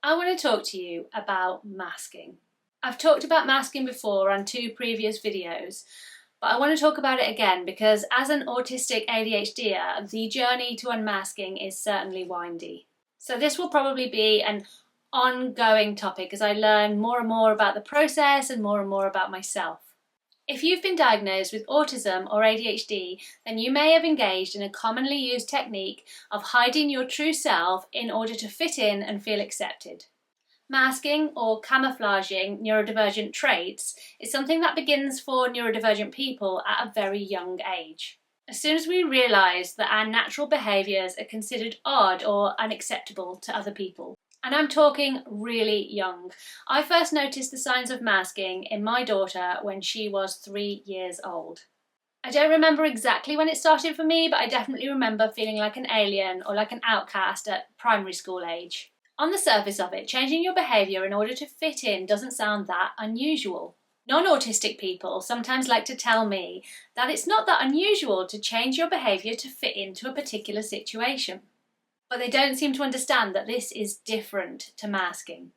I want to talk to you about masking. I've talked about masking before on 2 previous videos, but I want to talk about it again because as an autistic ADHDer, the journey to unmasking is certainly windy. So this will probably be an ongoing topic as I learn more and more about the process and more about myself. If you've been diagnosed with autism or ADHD, then you may have engaged in a commonly used technique of hiding your true self in order to fit in and feel accepted. Masking or camouflaging neurodivergent traits is something that begins for neurodivergent people at a very young age. As soon as we realise that our natural behaviours are considered odd or unacceptable to other people. And I'm talking really young. I first noticed the signs of masking in my daughter when she was 3 years old. I don't remember exactly when it started for me, but I definitely remember feeling like an alien or like an outcast at primary school age. On the surface of it, changing your behaviour in order to fit in doesn't sound that unusual. Non-autistic people sometimes like to tell me that it's not that unusual to change your behaviour to fit into a particular situation. But they don't seem to understand that this is different to masking.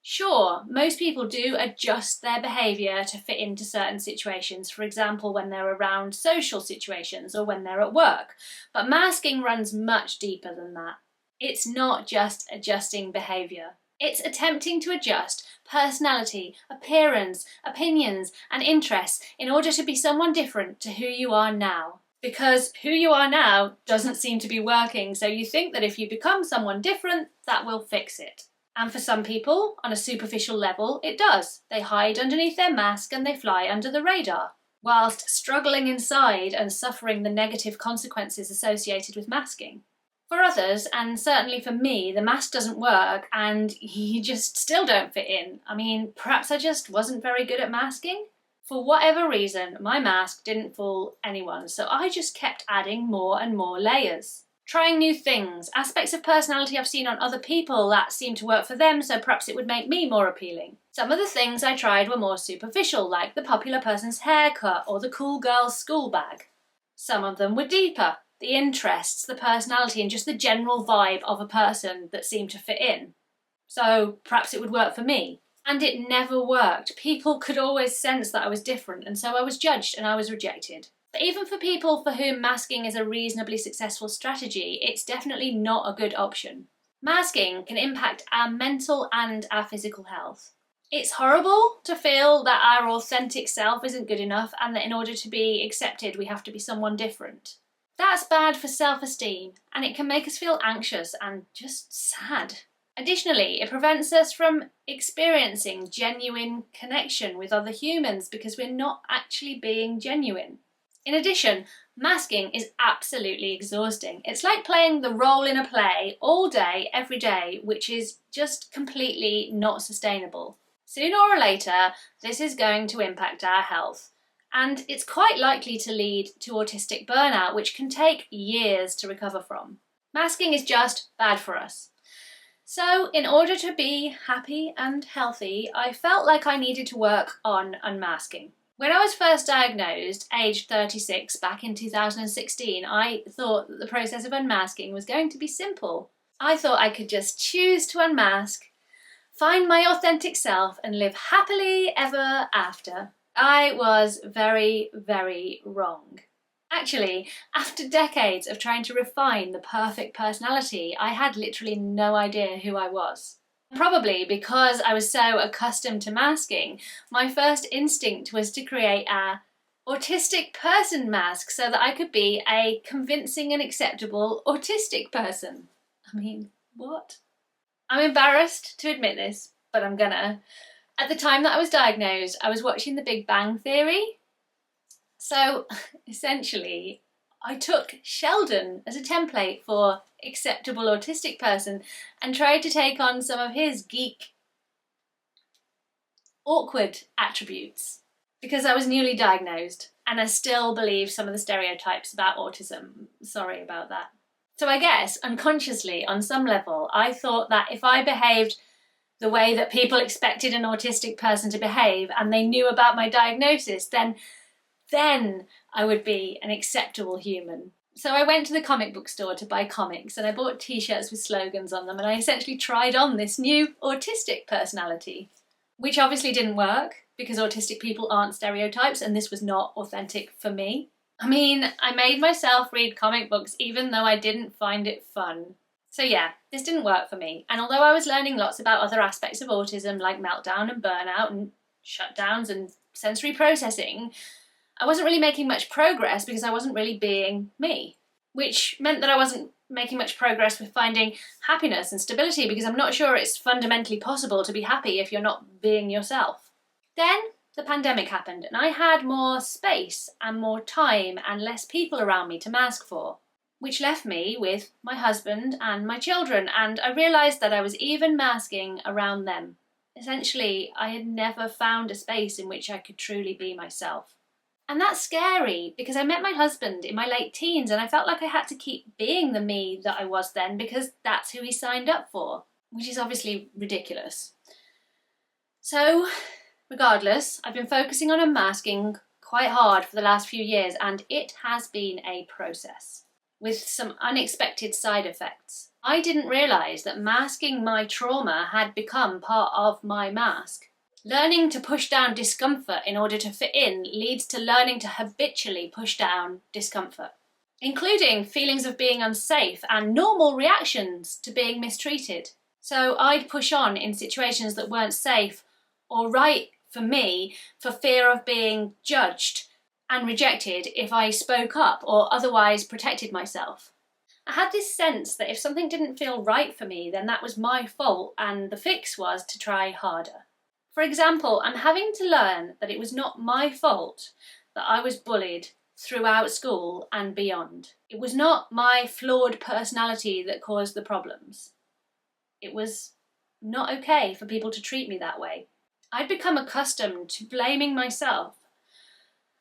Sure, most people do adjust their behaviour to fit into certain situations, for example when they're around social situations or when they're at work, but masking runs much deeper than that. It's not just adjusting behaviour. It's attempting to adjust personality, appearance, opinions and interests in order to be someone different to who you are now. Because who you are now doesn't seem to be working, so you think that if you become someone different, that will fix it. And for some people, on a superficial level, it does. They hide underneath their mask and they fly under the radar, whilst struggling inside and suffering the negative consequences associated with masking. For others, and certainly for me, the mask doesn't work and you just still don't fit in. I mean, perhaps I just wasn't very good at masking? For whatever reason, my mask didn't fool anyone, so I just kept adding more and more layers. Trying new things, aspects of personality I've seen on other people that seemed to work for them, so perhaps it would make me more appealing. Some of the things I tried were more superficial, like the popular person's haircut or the cool girl's school bag. Some of them were deeper, the interests, the personality, and just the general vibe of a person that seemed to fit in. So perhaps it would work for me. And it never worked. People could always sense that I was different, and so I was judged and I was rejected. But even for people for whom masking is a reasonably successful strategy, it's definitely not a good option. Masking can impact our mental and our physical health. It's horrible to feel that our authentic self isn't good enough and that in order to be accepted we have to be someone different. That's bad for self-esteem, and it can make us feel anxious and just sad. Additionally, it prevents us from experiencing genuine connection with other humans because we're not actually being genuine. In addition, masking is absolutely exhausting. It's like playing the role in a play all day, every day, which is just completely not sustainable. Sooner or later, this is going to impact our health, and it's quite likely to lead to autistic burnout, which can take years to recover from. Masking is just bad for us. So, in order to be happy and healthy, I felt like I needed to work on unmasking. When I was first diagnosed, aged 36, back in 2016, I thought that the process of unmasking was going to be simple. I thought I could just choose to unmask, find my authentic self, and live happily ever after. I was very, very wrong. Actually, after decades of trying to refine the perfect personality, I had literally no idea who I was. Probably because I was so accustomed to masking, my first instinct was to create a autistic person mask so that I could be a convincing and acceptable autistic person. I mean, what? I'm embarrassed to admit this, but I'm gonna. At the time that I was diagnosed, I was watching The Big Bang Theory. So, essentially, I took Sheldon as a template for acceptable autistic person and tried to take on some of his geek, awkward attributes. Because I was newly diagnosed and I still believe some of the stereotypes about autism. Sorry about that. So I guess, unconsciously, on some level, I thought that if I behaved the way that people expected an autistic person to behave and they knew about my diagnosis, then I would be an acceptable human. So I went to the comic book store to buy comics, and I bought t-shirts with slogans on them, and I essentially tried on this new autistic personality, which obviously didn't work because autistic people aren't stereotypes, and this was not authentic for me. I mean, I made myself read comic books even though I didn't find it fun. So yeah, this didn't work for me. And although I was learning lots about other aspects of autism like meltdown and burnout and shutdowns and sensory processing, I wasn't really making much progress because I wasn't really being me. Which meant that I wasn't making much progress with finding happiness and stability because I'm not sure it's fundamentally possible to be happy if you're not being yourself. Then the pandemic happened and I had more space and more time and less people around me to mask for, which left me with my husband and my children, and I realised that I was even masking around them. Essentially, I had never found a space in which I could truly be myself. And that's scary because I met my husband in my late teens and I felt like I had to keep being the me that I was then because that's who he signed up for, which is obviously ridiculous. So, regardless, I've been focusing on unmasking quite hard for the last few years, and it has been a process with some unexpected side effects. I didn't realise that masking my trauma had become part of my mask. Learning to push down discomfort in order to fit in leads to learning to habitually push down discomfort, including feelings of being unsafe and normal reactions to being mistreated. So I'd push on in situations that weren't safe or right for me for fear of being judged and rejected if I spoke up or otherwise protected myself. I had this sense that if something didn't feel right for me, then that was my fault and the fix was to try harder. For example, I'm having to learn that it was not my fault that I was bullied throughout school and beyond. It was not my flawed personality that caused the problems. It was not okay for people to treat me that way. I'd become accustomed to blaming myself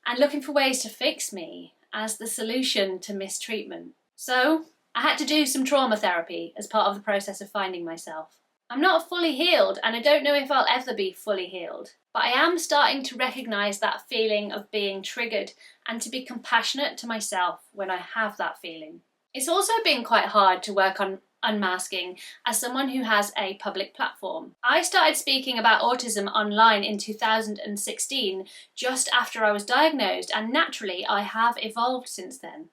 and looking for ways to fix me as the solution to mistreatment. So I had to do some trauma therapy as part of the process of finding myself. I'm not fully healed, and I don't know if I'll ever be fully healed, but I am starting to recognise that feeling of being triggered and to be compassionate to myself when I have that feeling. It's also been quite hard to work on unmasking as someone who has a public platform. I started speaking about autism online in 2016, just after I was diagnosed, and naturally I have evolved since then.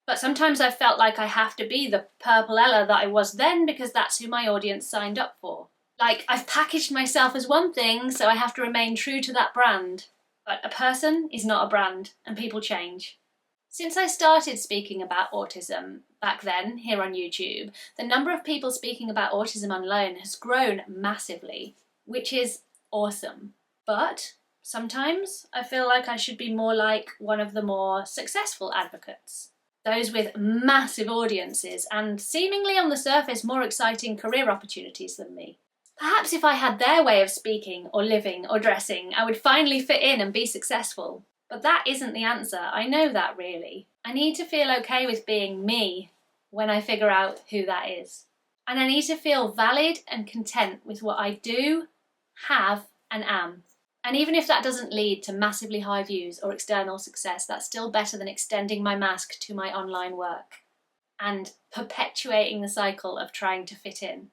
But sometimes I've felt like I have to be the purple Ella that I was then because that's who my audience signed up for. Like, I've packaged myself as one thing, so I have to remain true to that brand. But a person is not a brand, and people change. Since I started speaking about autism back then, here on YouTube, the number of people speaking about autism online has grown massively, which is awesome. But sometimes I feel like I should be more like one of the more successful advocates. Those with massive audiences and seemingly on the surface more exciting career opportunities than me. Perhaps if I had their way of speaking or living or dressing, I would finally fit in and be successful. But that isn't the answer, I know that really. I need to feel okay with being me when I figure out who that is. And I need to feel valid and content with what I do, have and am. And even if that doesn't lead to massively high views or external success, that's still better than extending my mask to my online work and perpetuating the cycle of trying to fit in.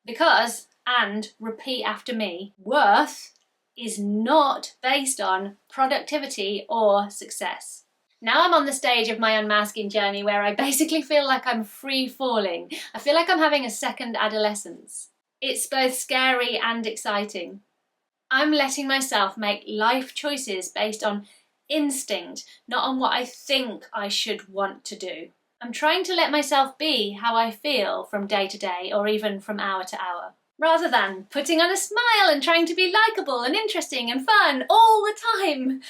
Because, and repeat after me, worth is not based on productivity or success. Now I'm on the stage of my unmasking journey where I basically feel like I'm free falling. I feel like I'm having a second adolescence. It's both scary and exciting. I'm letting myself make life choices based on instinct, not on what I think I should want to do. I'm trying to let myself be how I feel from day to day or even from hour to hour, rather than putting on a smile and trying to be likeable and interesting and fun all the time.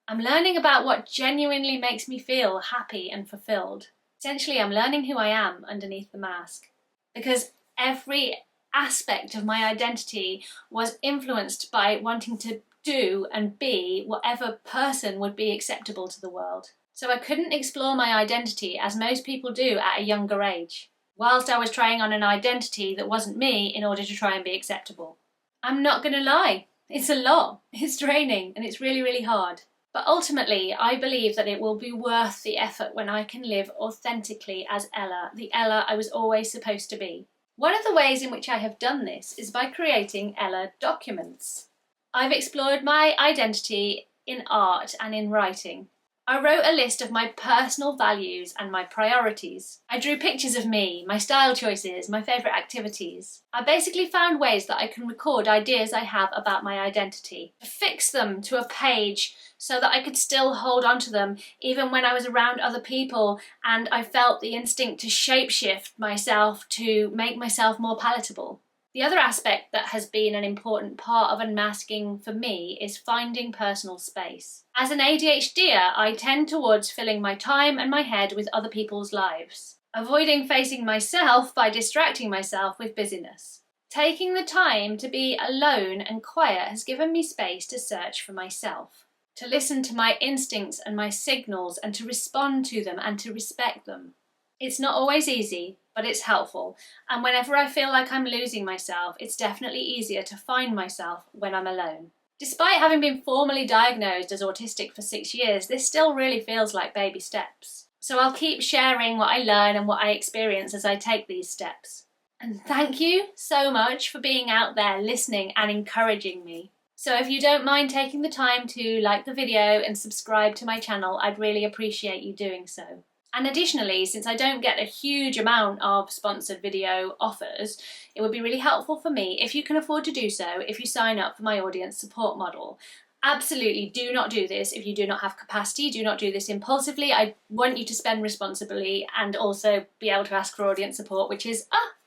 I'm learning about what genuinely makes me feel happy and fulfilled. Essentially, I'm learning who I am underneath the mask. Because every aspect of my identity was influenced by wanting to do and be whatever person would be acceptable to the world. So I couldn't explore my identity as most people do at a younger age, whilst I was trying on an identity that wasn't me in order to try and be acceptable. I'm not going to lie, it's a lot, it's draining, and it's really, really hard. But ultimately, I believe that it will be worth the effort when I can live authentically as Ella, the Ella I was always supposed to be. One of the ways in which I have done this is by creating Ella documents. I've explored my identity in art and in writing. I wrote a list of my personal values and my priorities. I drew pictures of me, my style choices, my favourite activities. I basically found ways that I can record ideas I have about my identity, affix them to a page so that I could still hold on to them even when I was around other people and I felt the instinct to shapeshift myself to make myself more palatable. The other aspect that has been an important part of unmasking for me is finding personal space. As an ADHDer, I tend towards filling my time and my head with other people's lives, avoiding facing myself by distracting myself with busyness. Taking the time to be alone and quiet has given me space to search for myself, to listen to my instincts and my signals and to respond to them and to respect them. It's not always easy, but it's helpful, and whenever I feel like I'm losing myself, it's definitely easier to find myself when I'm alone. Despite having been formally diagnosed as autistic for 6 years, this still really feels like baby steps. So I'll keep sharing what I learn and what I experience as I take these steps. And thank you so much for being out there listening and encouraging me. So if you don't mind taking the time to like the video and subscribe to my channel, I'd really appreciate you doing so. And additionally, since I don't get a huge amount of sponsored video offers, it would be really helpful for me if you can afford to do so if you sign up for my audience support model. Absolutely do not do this if you do not have capacity. Do not do this impulsively. I want you to spend responsibly and also be able to ask for audience support, which is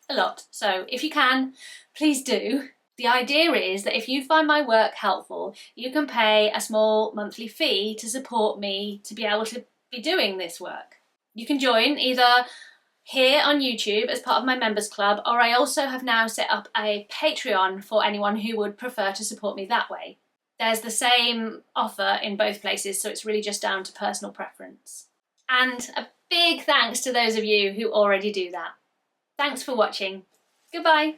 a lot. So if you can, please do. The idea is that if you find my work helpful, you can pay a small monthly fee to support me to be able to be doing this work. You can join either here on YouTube as part of my members club, or I also have now set up a Patreon for anyone who would prefer to support me that way. There's the same offer in both places, so it's really just down to personal preference. And a big thanks to those of you who already do that. Thanks for watching. Goodbye.